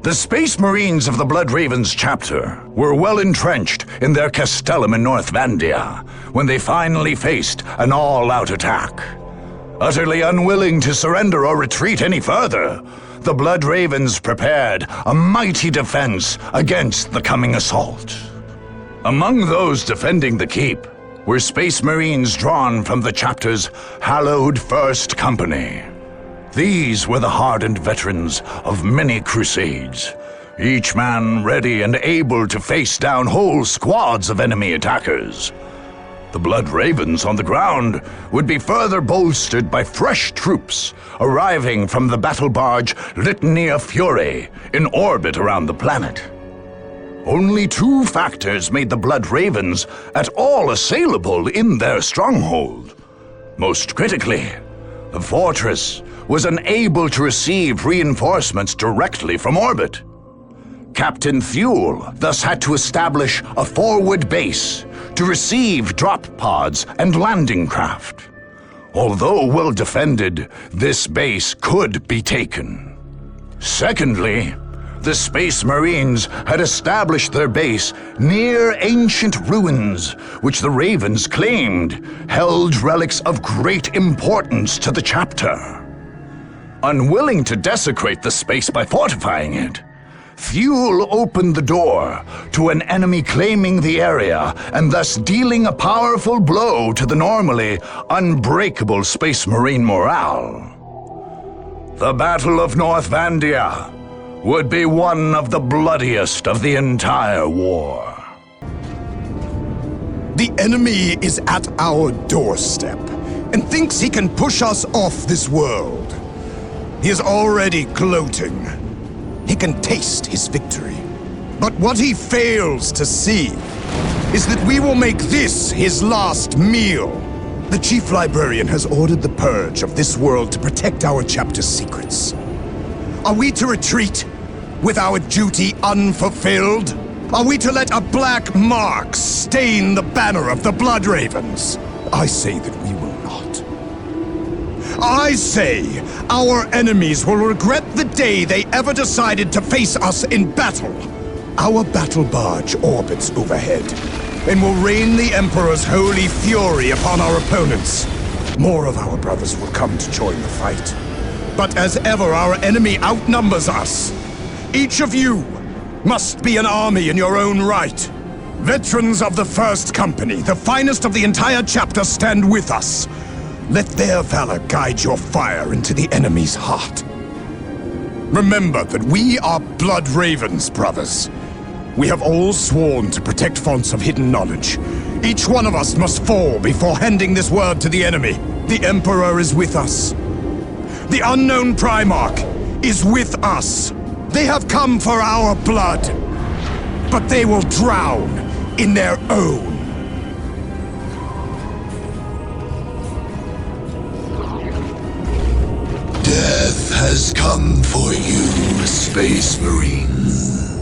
The Space Marines of the Blood Ravens chapter were well entrenched in their castellum in North Vandia when they finally faced an all-out attack. Utterly unwilling to surrender or retreat any further, the Blood Ravens prepared a mighty defense against the coming assault. Among those defending the keep were Space Marines drawn from the chapter's hallowed First Company. These were the hardened veterans of many crusades, each man ready and able to face down whole squads of enemy attackers. The Blood Ravens on the ground would be further bolstered by fresh troops arriving from the battle barge Litania Fury in orbit around the planet. Only two factors made the Blood Ravens at all assailable in their stronghold. Most critically, the fortress was unable to receive reinforcements directly from orbit. Captain Thule thus had to establish a forward base to receive drop pods and landing craft. Although well defended, this base could be taken. Secondly, the Space Marines had established their base near ancient ruins, which the Ravens claimed held relics of great importance to the chapter. Unwilling to desecrate the space by fortifying it, Thule opened the door to an enemy claiming the area and thus dealing a powerful blow to the normally unbreakable Space Marine morale. The Battle of North Vandia would be one of the bloodiest of the entire war. The enemy is at our doorstep and thinks he can push us off this world. He is already gloating. He can taste his victory. But what he fails to see is that we will make this his last meal. The Chief Librarian has ordered the purge of this world to protect our chapter's secrets. Are we to retreat with our duty unfulfilled? Are we to let a black mark stain the banner of the Blood Ravens? I say that we will not. I say our enemies will regret the day they ever decided to face us in battle. Our battle barge orbits overhead and will rain the Emperor's holy fury upon our opponents. More of our brothers will come to join the fight. But as ever, our enemy outnumbers us. Each of you must be an army in your own right. Veterans of the First Company, the finest of the entire chapter, stand with us. Let their valor guide your fire into the enemy's heart. Remember that we are Blood Ravens, brothers. We have all sworn to protect fonts of hidden knowledge. Each one of us must fall before handing this word to the enemy. The Emperor is with us. The unknown Primarch is with us. They have come for our blood, but they will drown in their own. Death has come for you, Space Marines.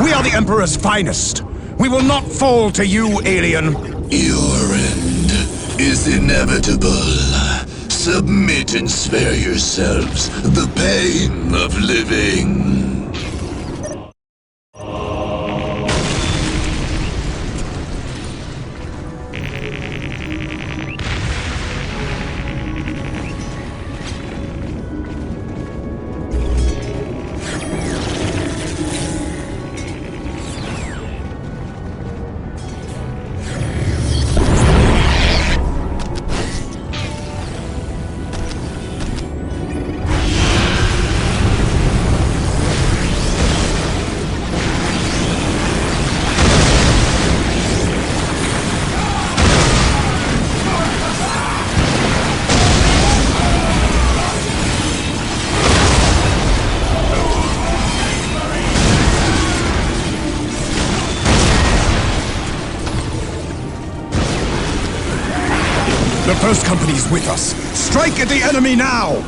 We are the Emperor's finest. We will not fall to you, alien. Your end is inevitable. Submit and spare yourselves the pain of living. The First Company's with us. Strike at the enemy now!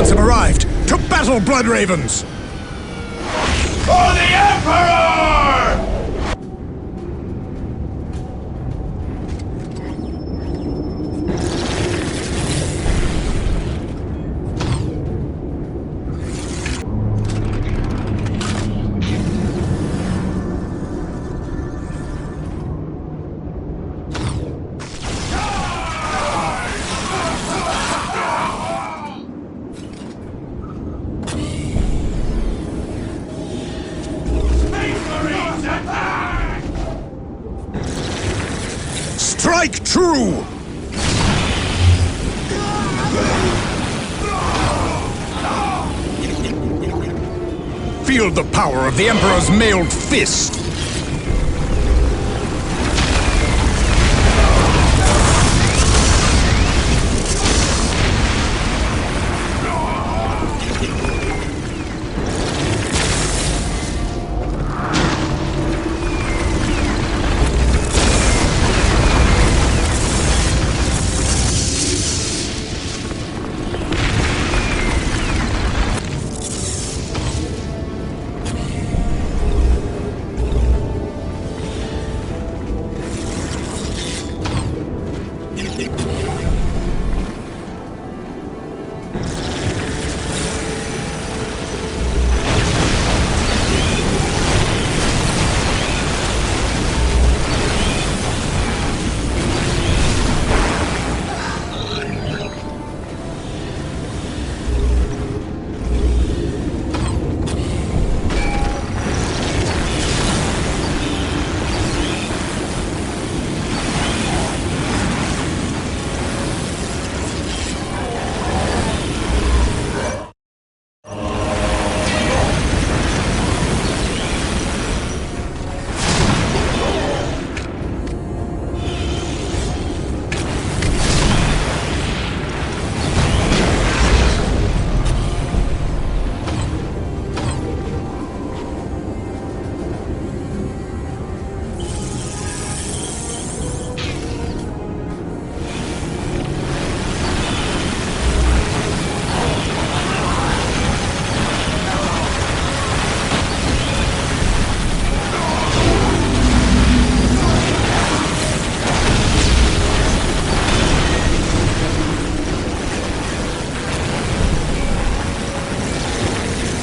relics have arrived! To battle, Blood Ravens! For the Emperor! Strike true! Feel the power of the Emperor's mailed fist!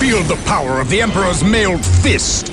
Feel the power of the Emperor's mailed fist!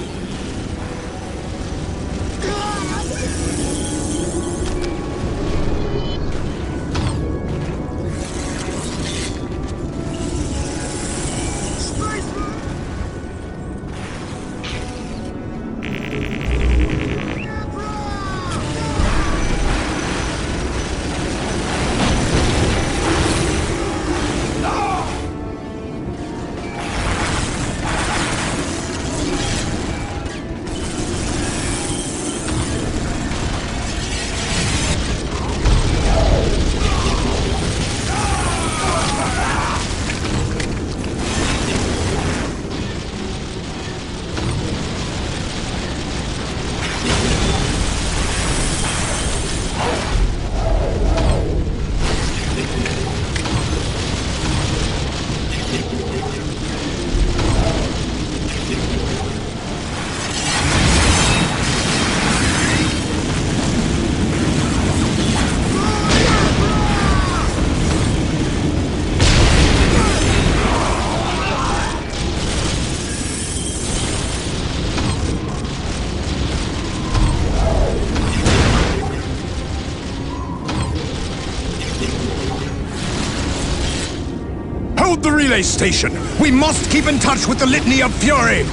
Hold the relay station! We must keep in touch with the Litany of Fury!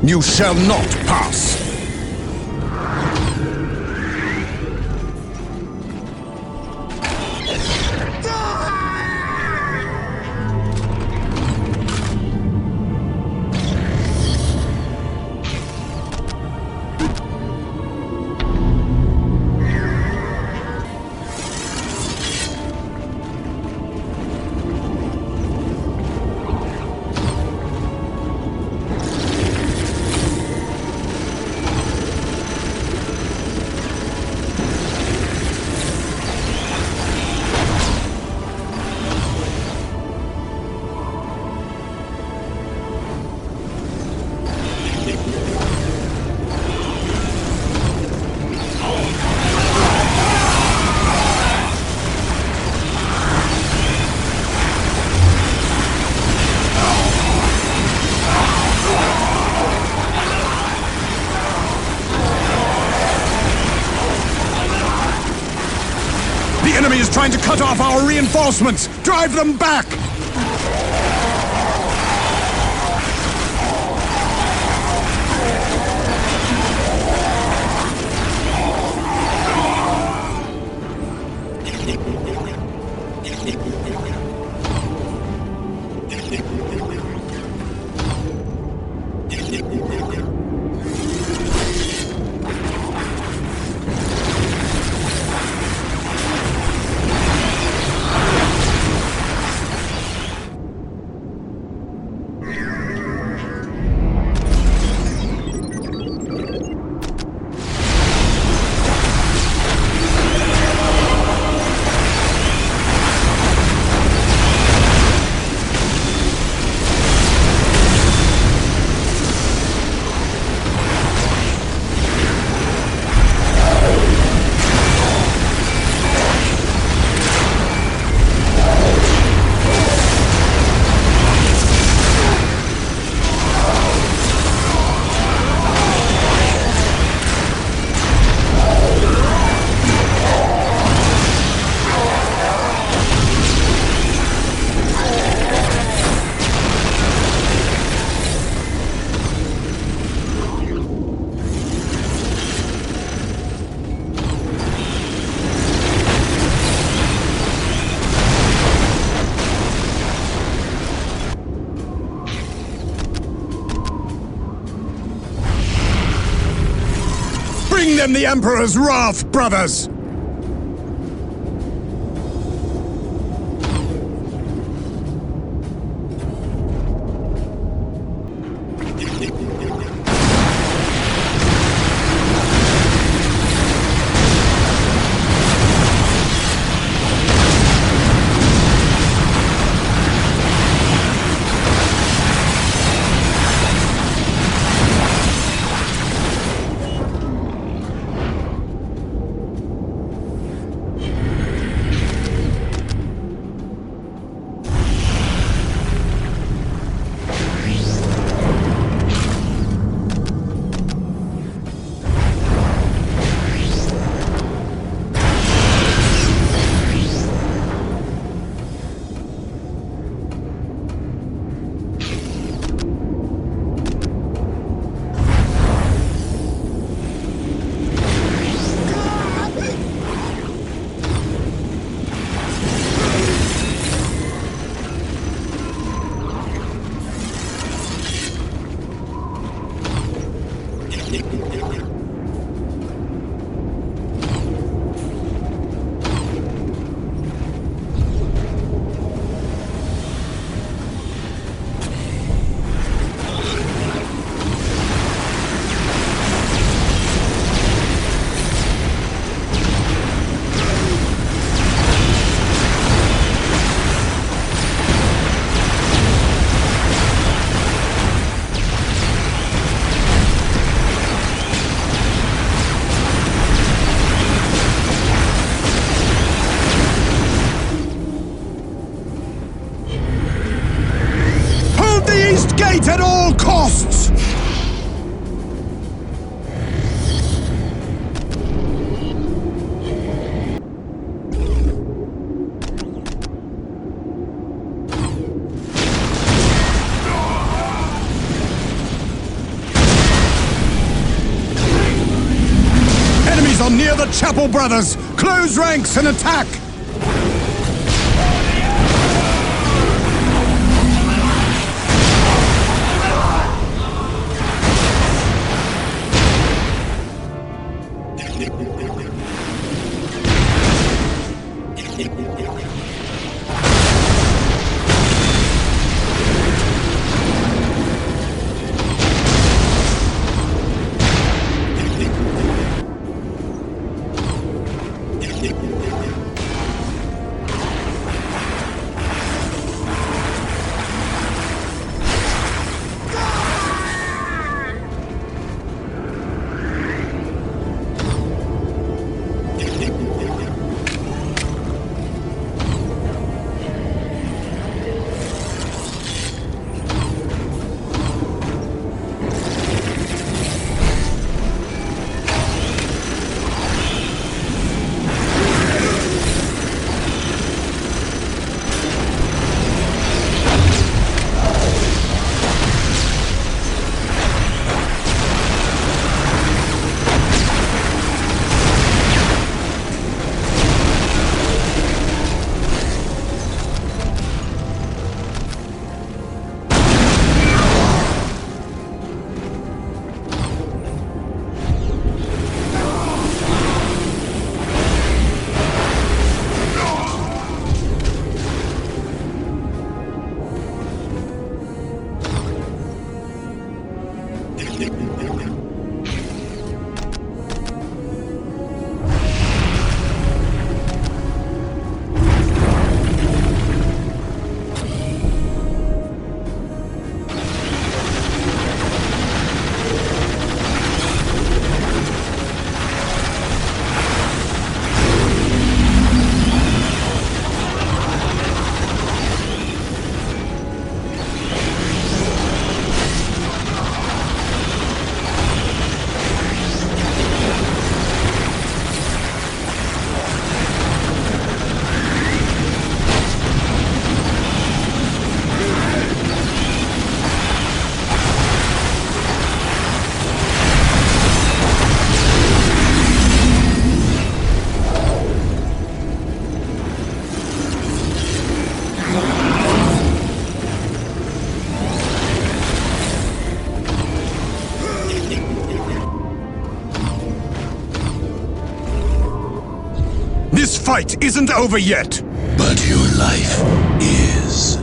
You shall not pass! The enemy is trying to cut off our reinforcements! Drive them back! Bring them the Emperor's wrath, brothers! At all costs! Chapel brothers! Close ranks and attack! This fight isn't over yet! But your life is.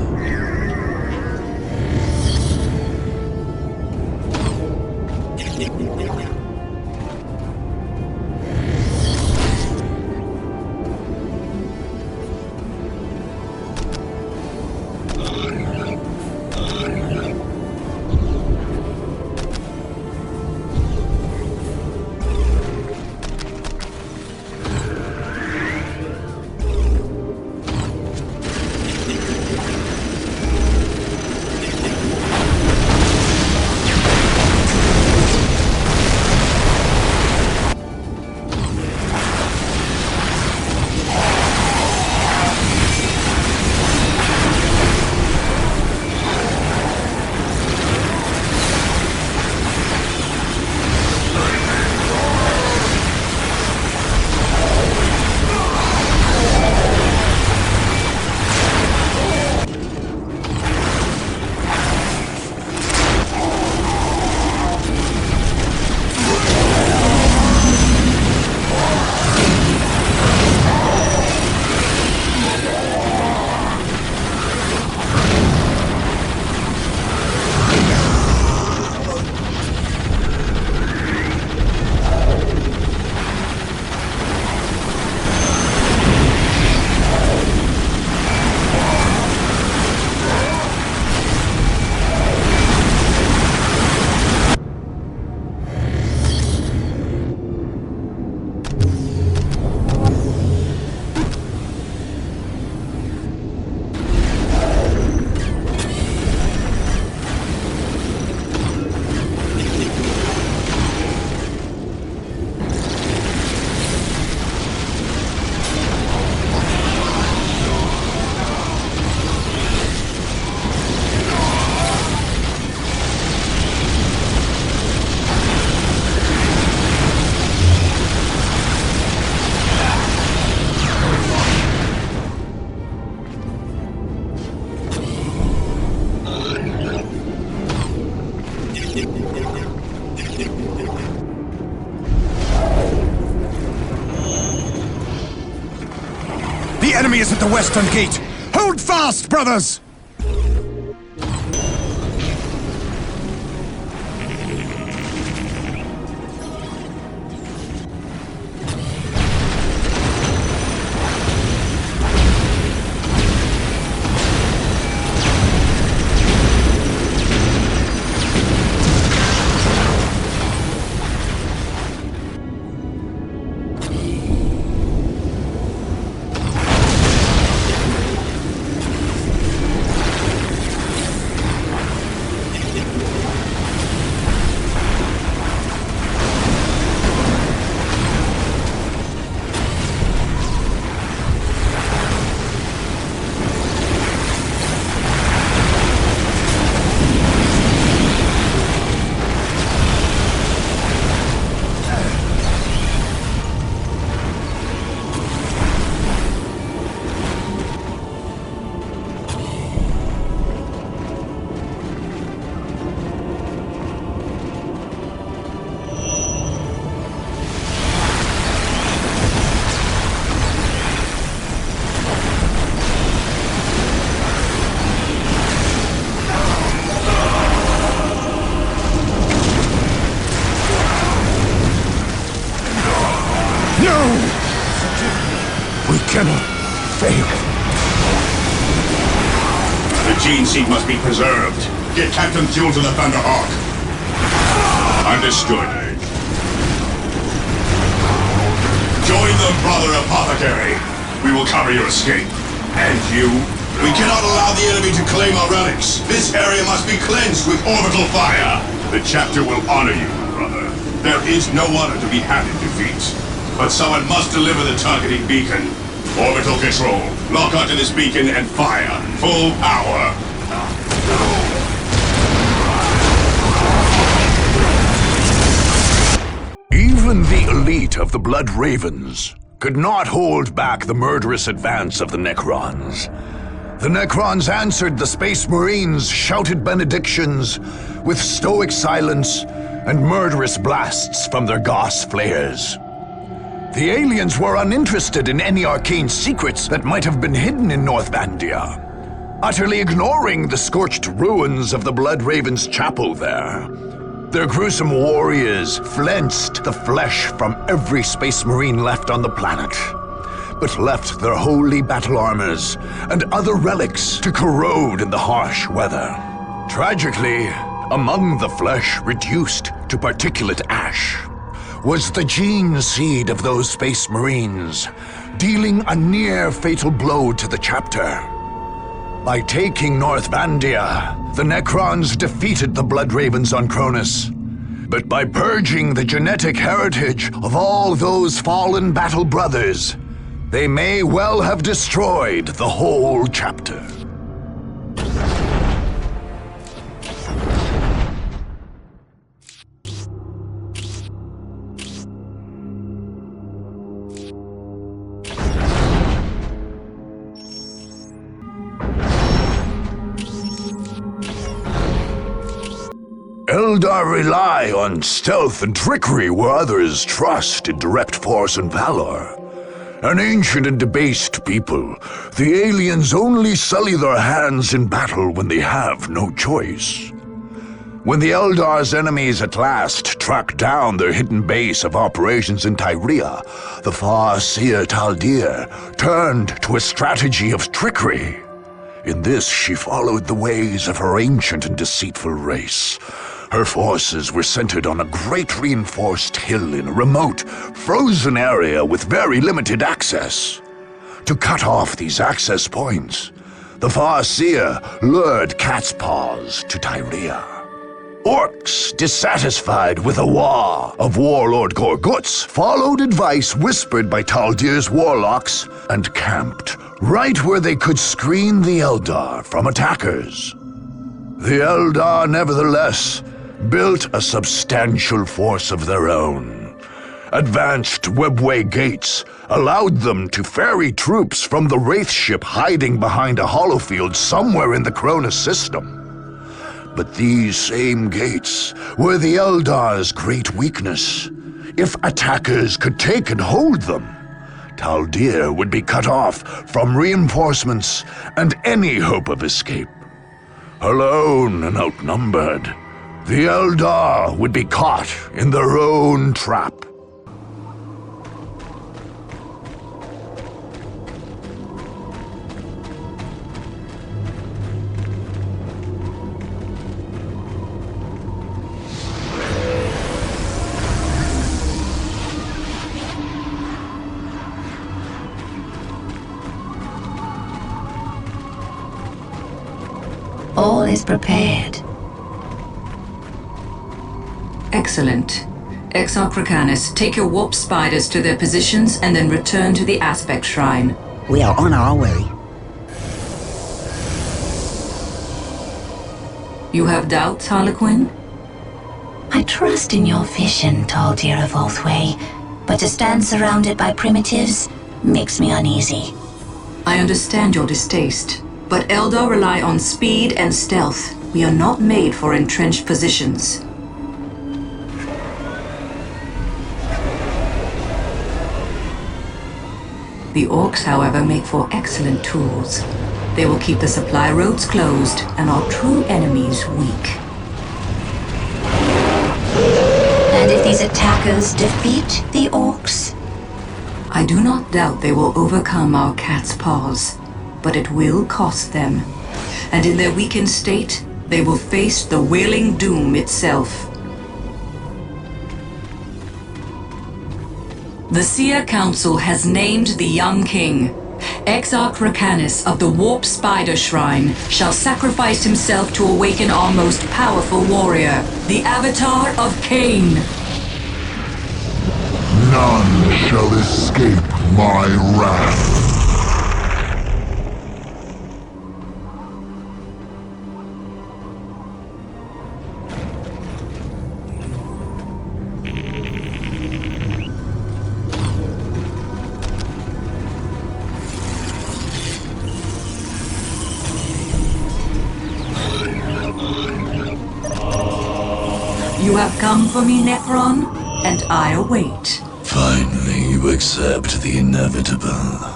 The enemy is at the western gate! Hold fast, brothers! Seed must be preserved. Get Captain Fuel to the Thunderhawk. Understood. Join them, Brother Apothecary. We will cover your escape. And you? We cannot allow the enemy to claim our relics. This area must be cleansed with orbital fire. The chapter will honor you, brother. There is no honor to be had in defeat. But someone must deliver the targeting beacon. Orbital control. Lock onto this beacon and fire. Full power. Even the elite of the Blood Ravens could not hold back the murderous advance of the Necrons. The Necrons answered the Space Marines' shouted benedictions with stoic silence and murderous blasts from their Gauss flares. The aliens were uninterested in any arcane secrets that might have been hidden in North Vandia, utterly ignoring the scorched ruins of the Blood Ravens' chapel there. Their gruesome warriors flensed the flesh from every Space Marine left on the planet, but left their holy battle armors and other relics to corrode in the harsh weather. Tragically, among the flesh reduced to particulate ash was the gene seed of those Space Marines, dealing a near-fatal blow to the chapter. By taking North Vandia, the Necrons defeated the Blood Ravens on Kronus. But by purging the genetic heritage of all those fallen battle brothers, they may well have destroyed the whole chapter. Eldar rely on stealth and trickery where others trust in direct force and valor. An ancient and debased people, the aliens only sully their hands in battle when they have no choice. When the Eldar's enemies at last tracked down their hidden base of operations in Tyria, the far-seer Taldir turned to a strategy of trickery. In this, she followed the ways of her ancient and deceitful race. Her forces were centered on a great reinforced hill in a remote, frozen area with very limited access. To cut off these access points, the Far-Seer lured Cat's Paws to Tyria. Orks, dissatisfied with a war of Warlord Gorguts, followed advice whispered by Taldir's warlocks and camped right where they could screen the Eldar from attackers. The Eldar, nevertheless, built a substantial force of their own. Advanced webway gates allowed them to ferry troops from the Wraith ship hiding behind a holofield somewhere in the Kronus system. But these same gates were the Eldar's great weakness. If attackers could take and hold them, Taldir would be cut off from reinforcements and any hope of escape. Alone and outnumbered, the Eldar would be caught in their own trap. All is prepared. Excellent. Exarch Crusade, take your warp spiders to their positions and then return to the aspect shrine. We are on our way. You have doubts, Harlequin? I trust in your vision, Taldir of Oathway, but to stand surrounded by primitives makes me uneasy. I understand your distaste, but Eldar rely on speed and stealth. We are not made for entrenched positions. The Orks, however, make for excellent tools. They will keep the supply roads closed and our true enemies weak. And if these attackers defeat the Orks? I do not doubt they will overcome our cat's paws, but it will cost them. And in their weakened state, they will face the wailing doom itself. The Seer Council has named the young king. Exarch Crusade of the Warp Spider Shrine shall sacrifice himself to awaken our most powerful warrior, the Avatar of Cain. None shall escape my wrath. You have come for me, Necron, and I await. Finally, you accept the inevitable.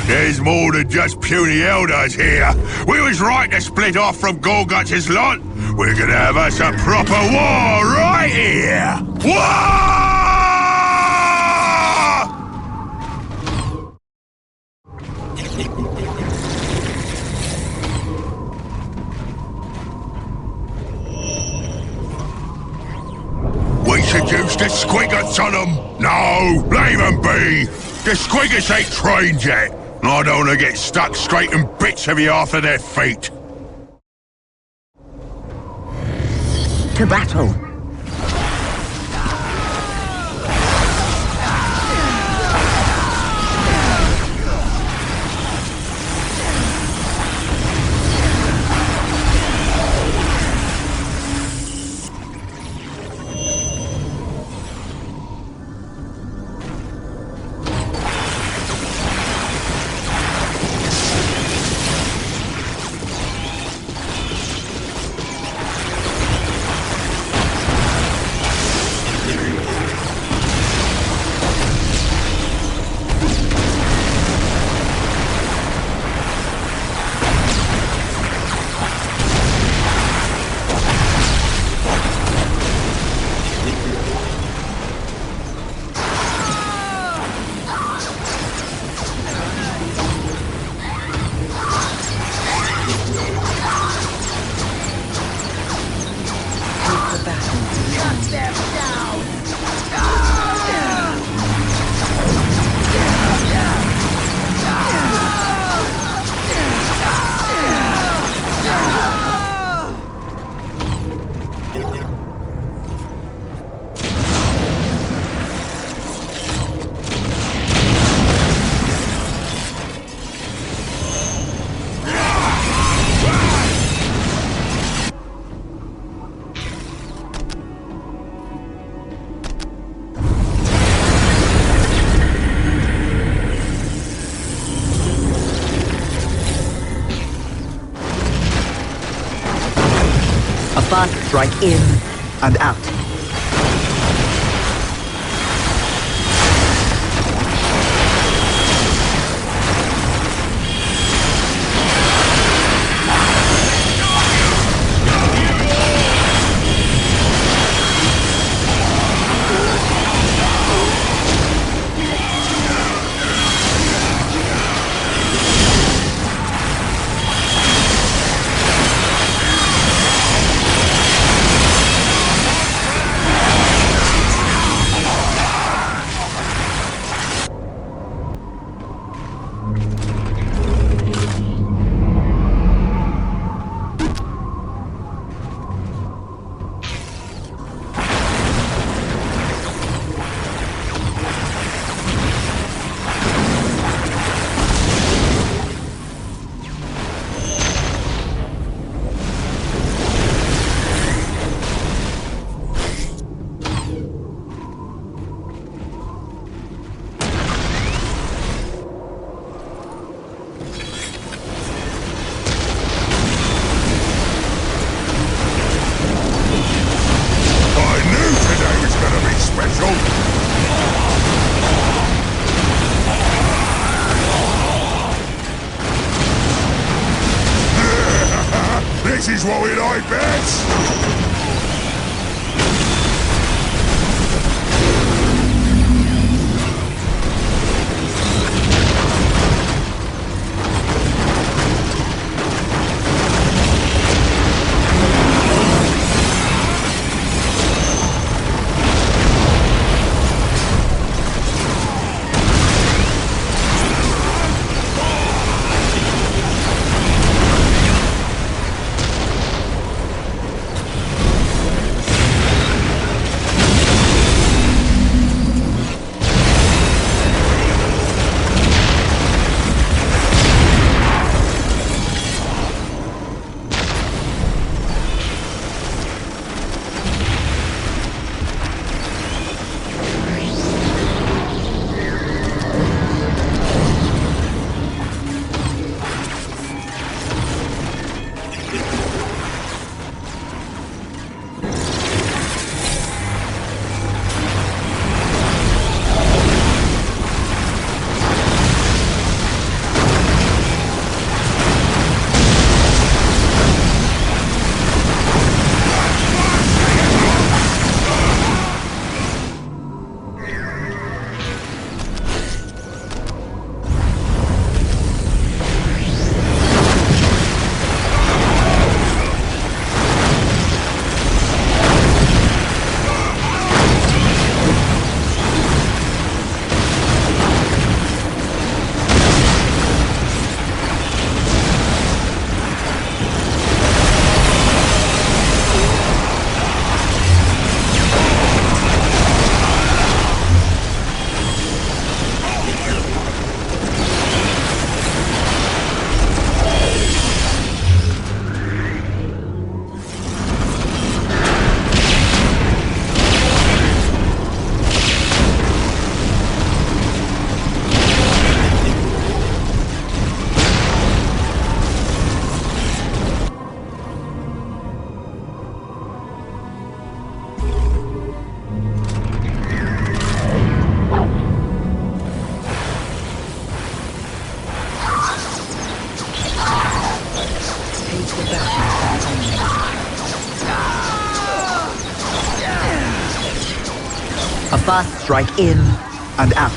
There's more than just puny Eldars here. We was right to split off from Gorguts' lot. We're gonna have us a proper war right here. War! squiggets on them! No, leave them be! The squiggets ain't trained yet. I don't want to get stuck straight in bits of you after their feet. To battle. Right in and out. This is what we like best! Fast strike in and out.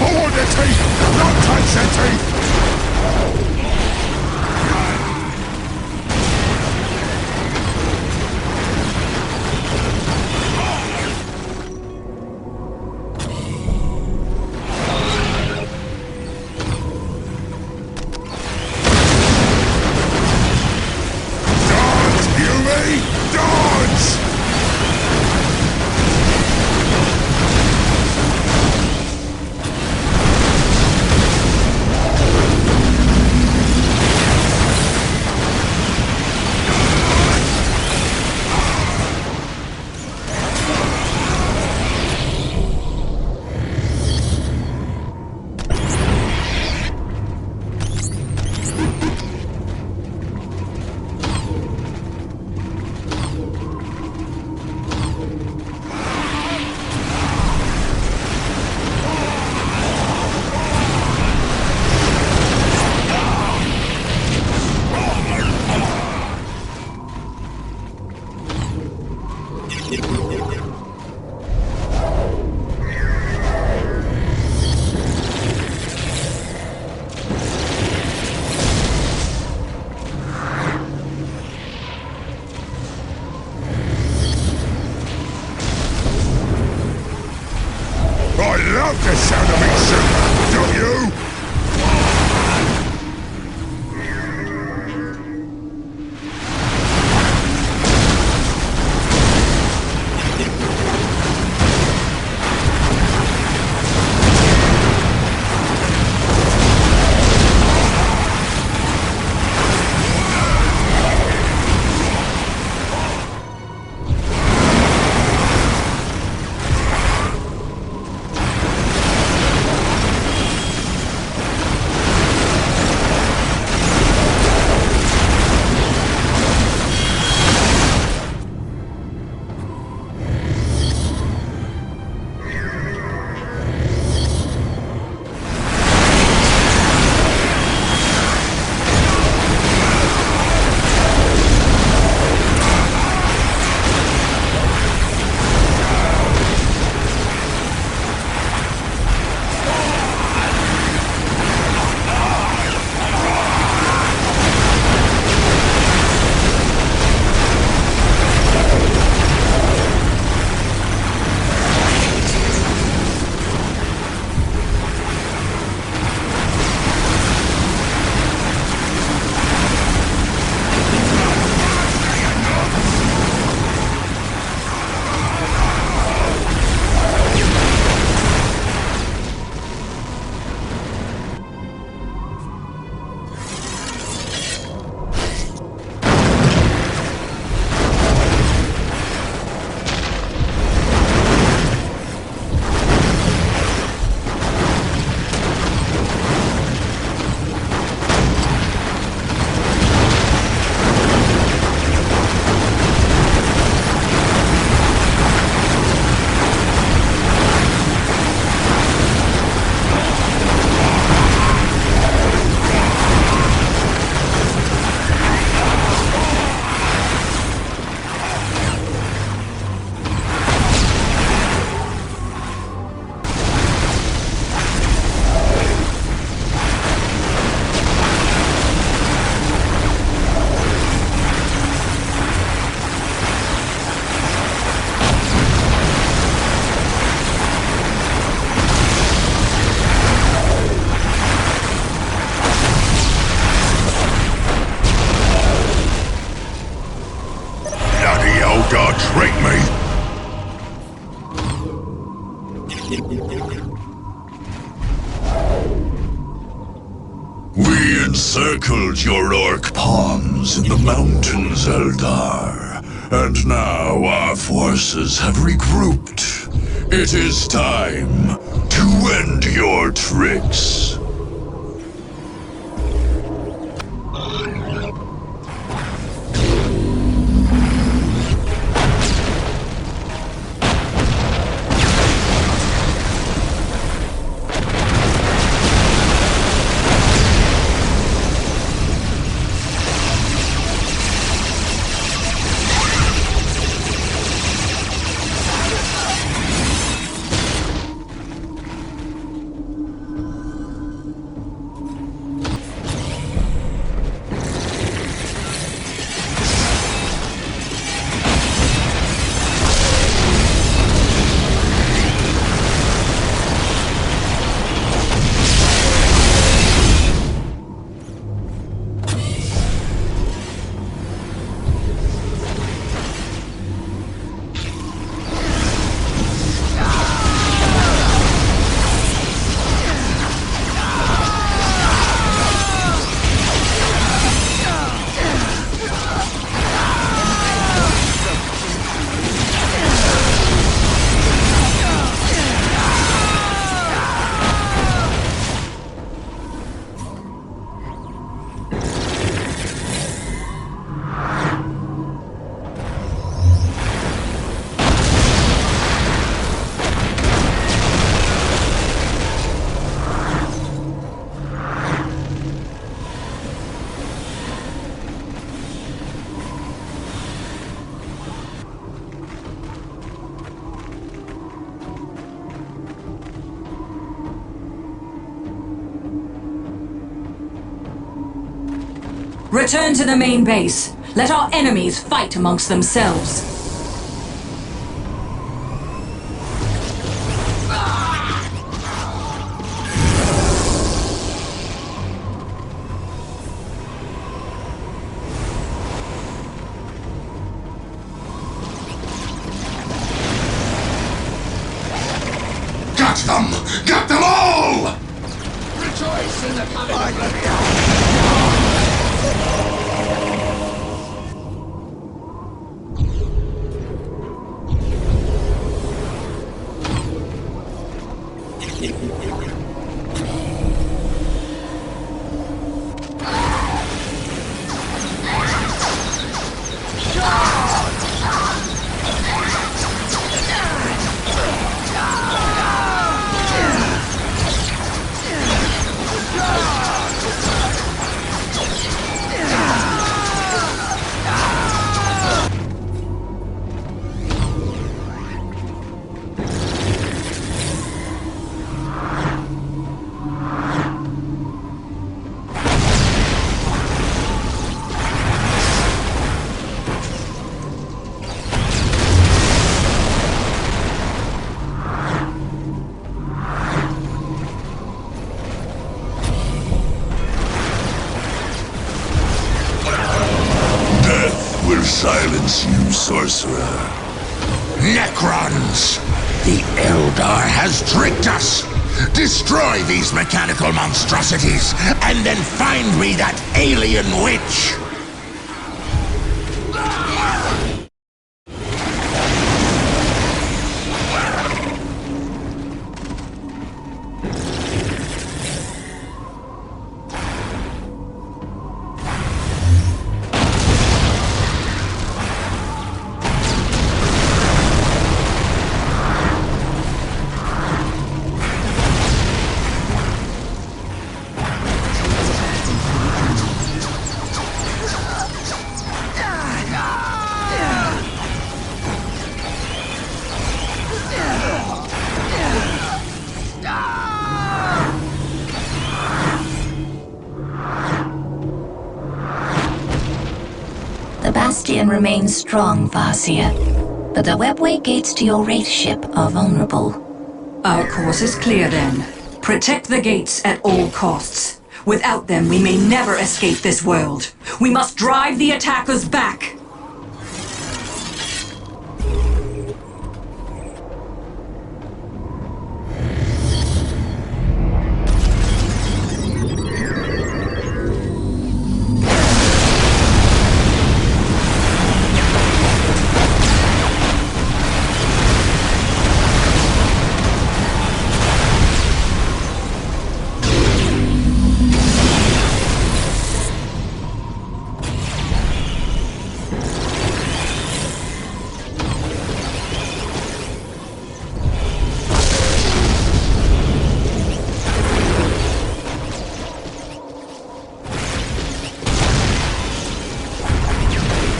Hold the teeth! Not touch the teeth! Dodge, Huey! Dodge! I love the sound of it, sir. Don't you? Eldar trick me! We encircled your orc pawns in the mountains, Eldar. And now our forces have regrouped. It is time to end your tricks. Return to the main base. Let our enemies fight amongst themselves. Got them! Got them all! Rejoice in the coming oblivion! Silence you, sorcerer. Necrons! The Eldar has tricked us! Destroy these mechanical monstrosities, and then find me that alien witch! The Bastion remains strong, Varsia, but the webway gates to your Wraith ship are vulnerable. Our course is clear then. Protect the gates at all costs. Without them, we may never escape this world. We must drive the attackers back!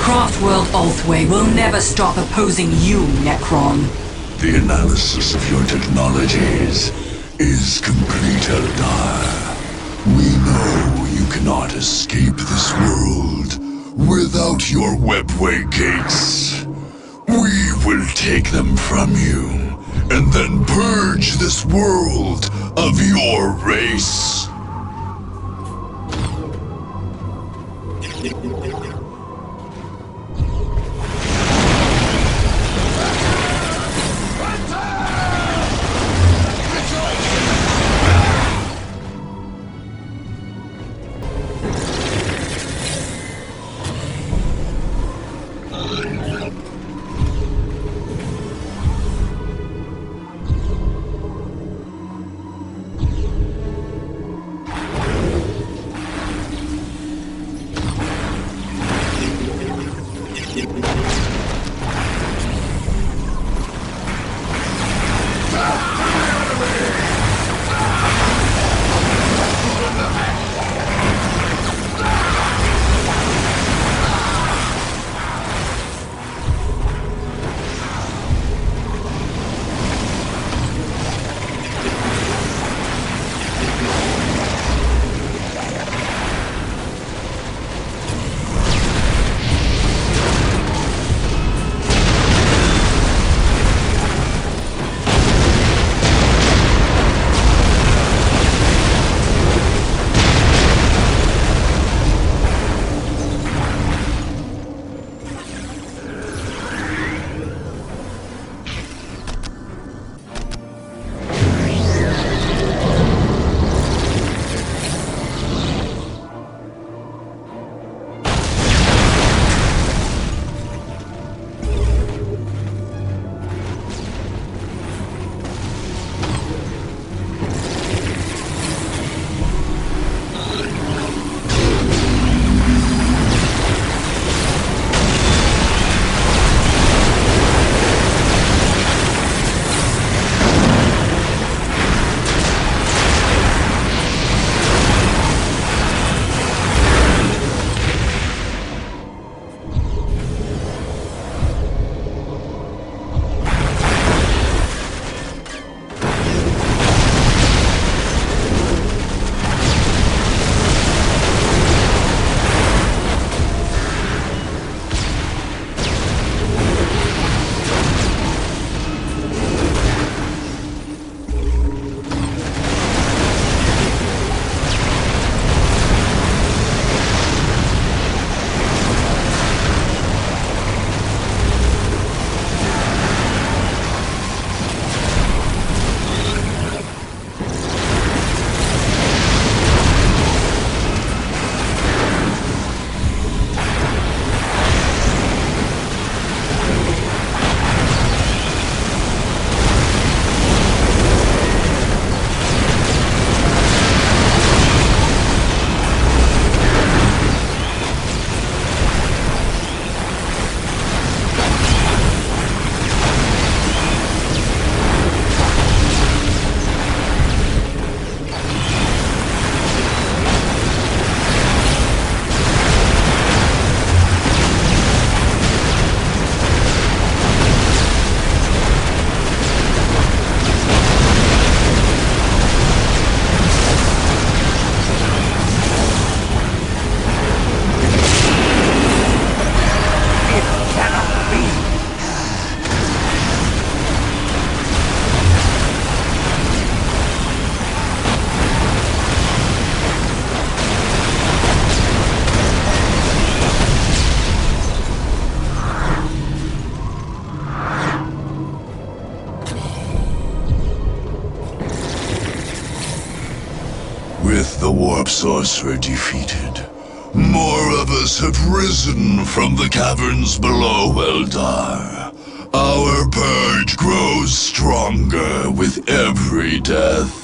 Cross-world Ulthway will never stop opposing you, Necron. The analysis of your technologies is complete, Eldar. We know you cannot escape this world without your webway gates. We will take them from you, and then purge this world of your race. us are defeated, more of us have risen from the caverns below, Eldar. Our purge grows stronger with every death.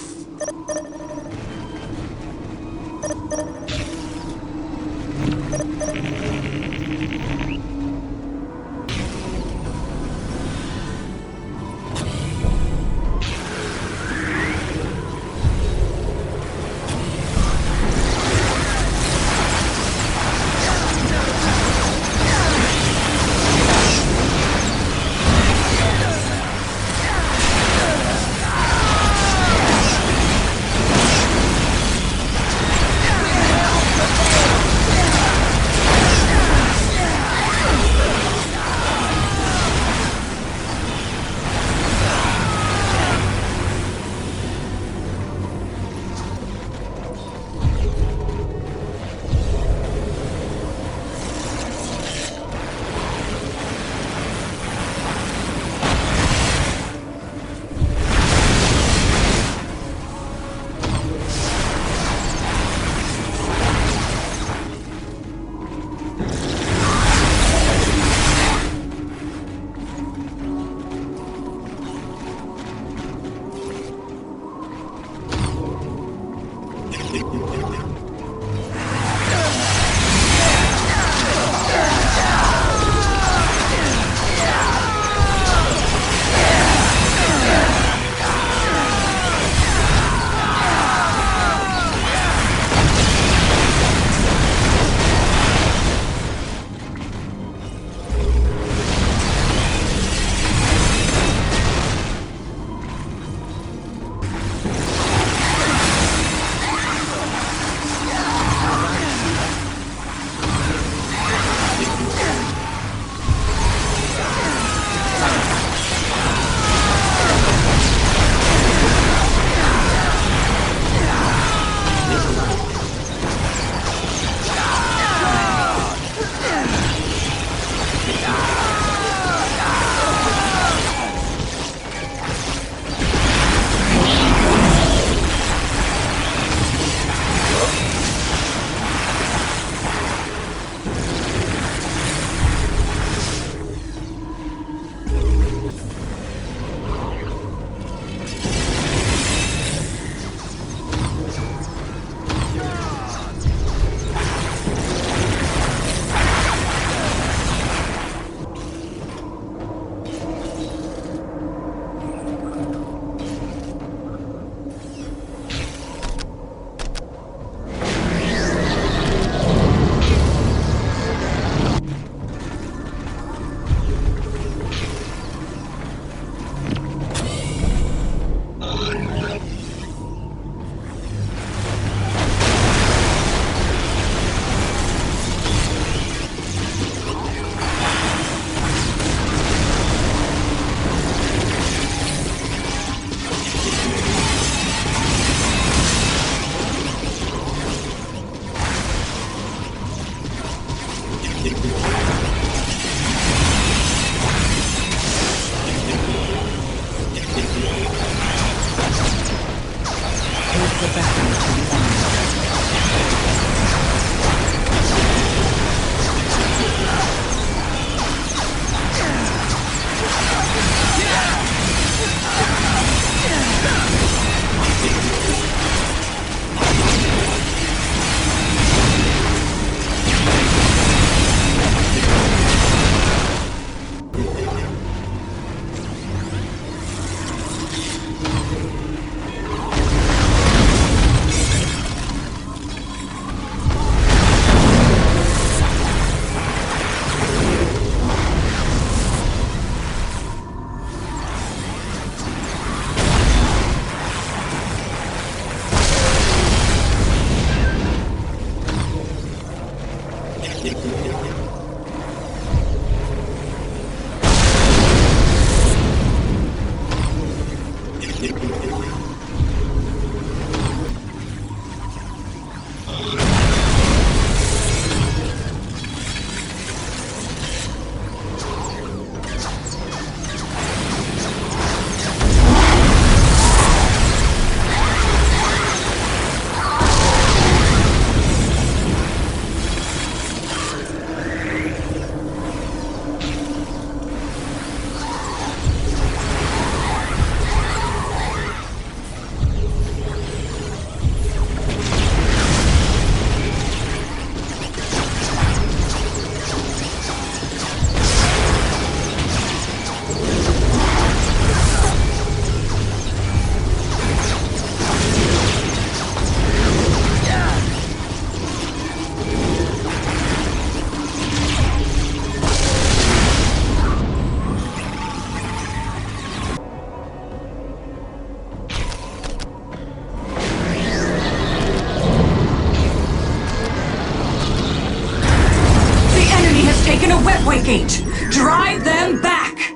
taken a webway gate! Drive them back!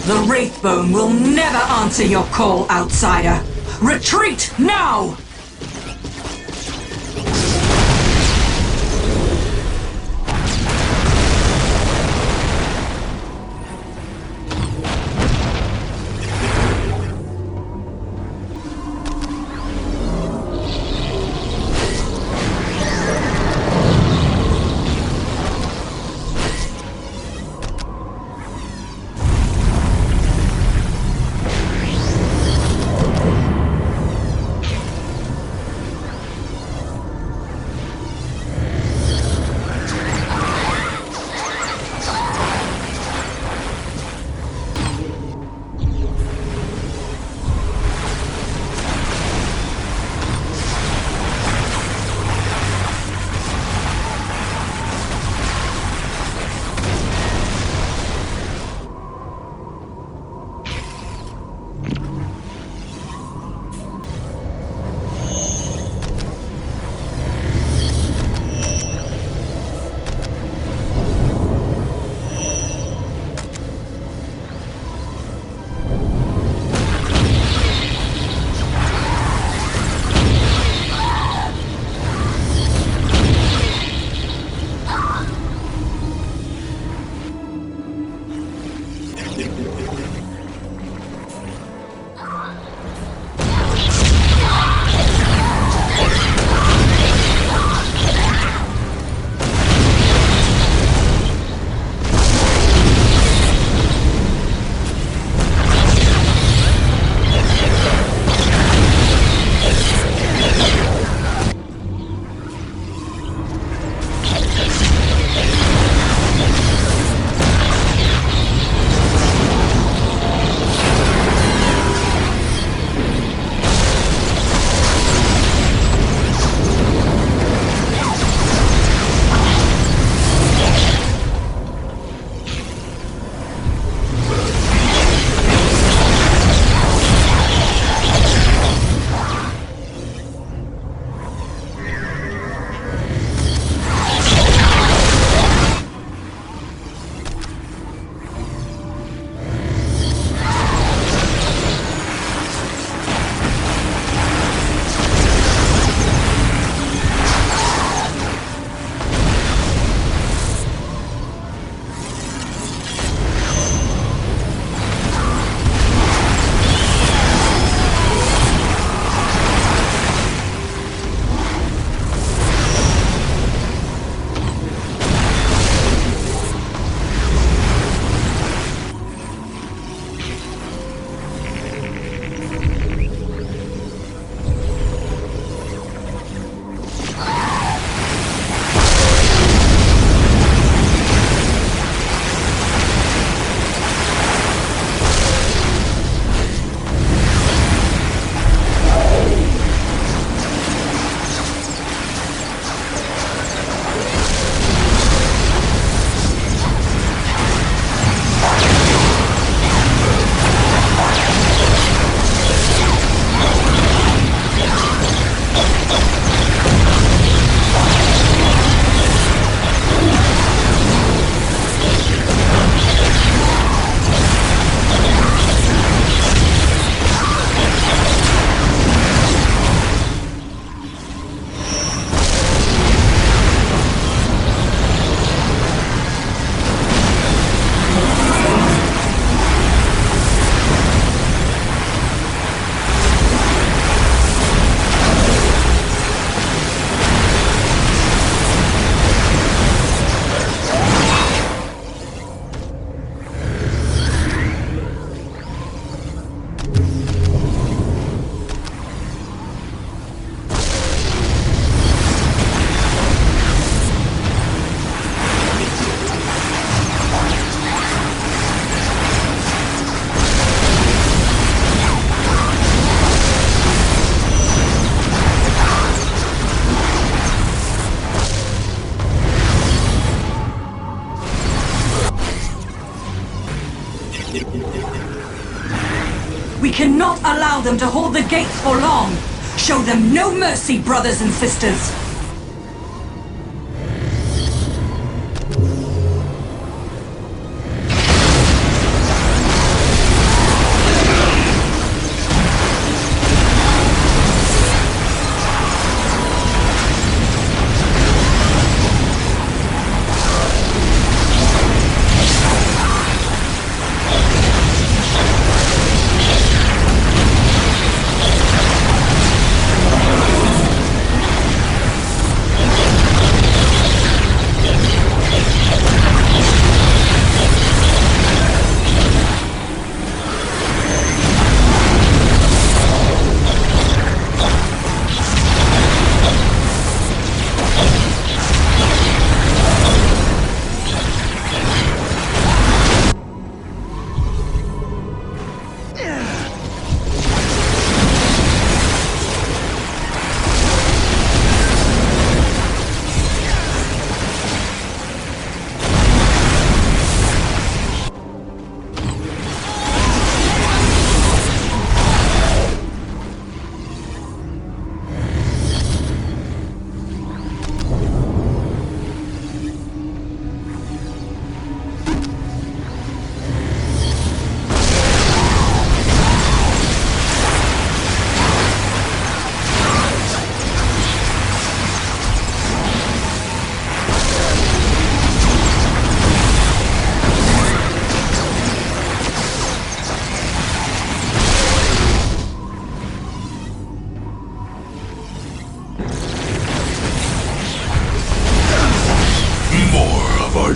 The Wraithbone will never answer your call, outsider! Retreat now! We cannot allow them to hold the gates for long. Show them no mercy, brothers and sisters.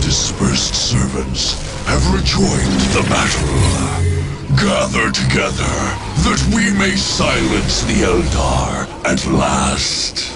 Dispersed servants have rejoined the battle. Gather together that we may silence the Eldar at last.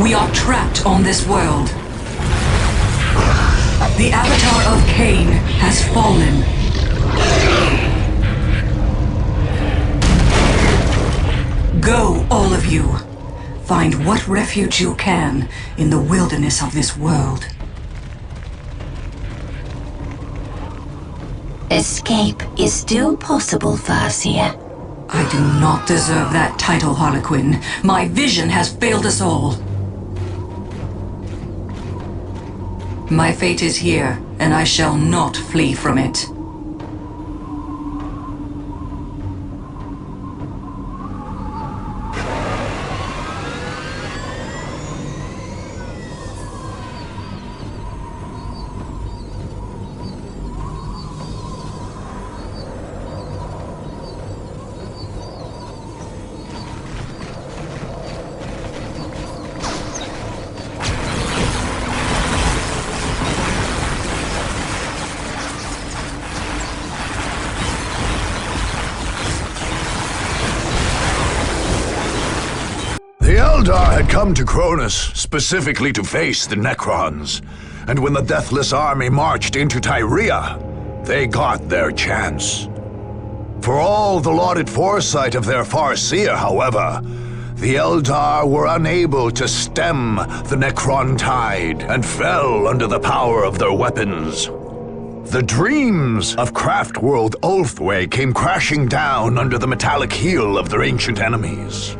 We are trapped on this world. The avatar of Cain has fallen. Go, all of you. Find what refuge you can in the wilderness of this world. Escape is still possible, Farseer. I do not deserve that title, Harlequin. My vision has failed us all. My fate is here, and I shall not flee from it. come to Kronus specifically to face the Necrons, and when the Deathless Army marched into Tyria, they got their chance. For all the lauded foresight of their Farseer, however, the Eldar were unable to stem the Necron tide and fell under the power of their weapons. The dreams of Craftworld Ulthwé came crashing down under the metallic heel of their ancient enemies.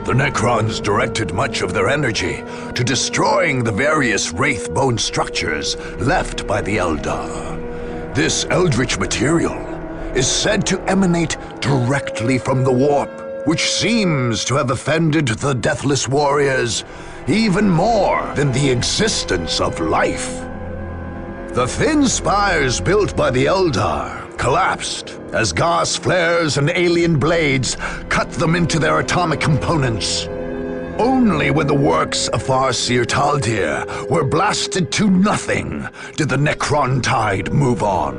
The Necrons directed much of their energy to destroying the various Wraithbone structures left by the Eldar. This eldritch material is said to emanate directly from the warp, which seems to have offended the Deathless Warriors even more than the existence of life. The thin spires built by the Eldar collapsed as gas flares and alien blades cut them into their atomic components. Only when the works of Farseer Taldir were blasted to nothing did the Necron tide move on.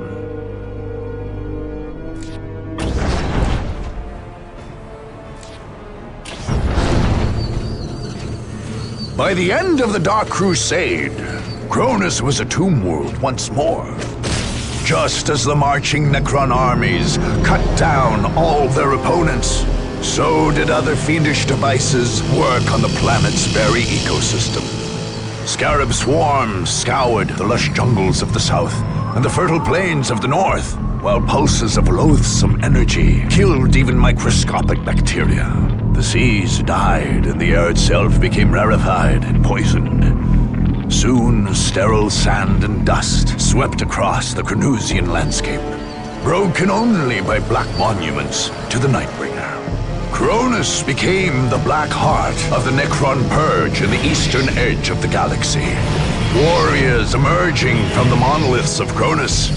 By the end of the Dark Crusade, Kronus was a tomb world once more. Just as the marching Necron armies cut down all their opponents, so did other fiendish devices work on the planet's very ecosystem. Scarab swarms scoured the lush jungles of the south and the fertile plains of the north, while pulses of loathsome energy killed even microscopic bacteria. The seas died and the air itself became rarefied and poisoned. Soon, sterile sand and dust swept across the Kronusian landscape, broken only by black monuments to the Nightbringer. Kronus became the black heart of the Necron Purge in the eastern edge of the galaxy. Warriors emerging from the monoliths of Kronus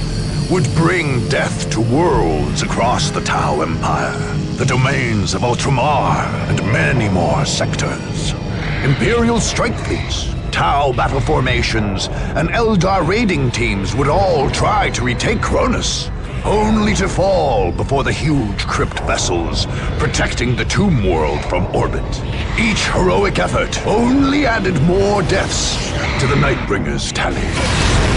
would bring death to worlds across the Tau Empire, the domains of Ultramar, and many more sectors. Imperial strike fleets, Tau battle formations, and Eldar raiding teams would all try to retake Kronus, only to fall before the huge crypt vessels protecting the Tomb World from orbit. Each heroic effort only added more deaths to the Nightbringer's tally.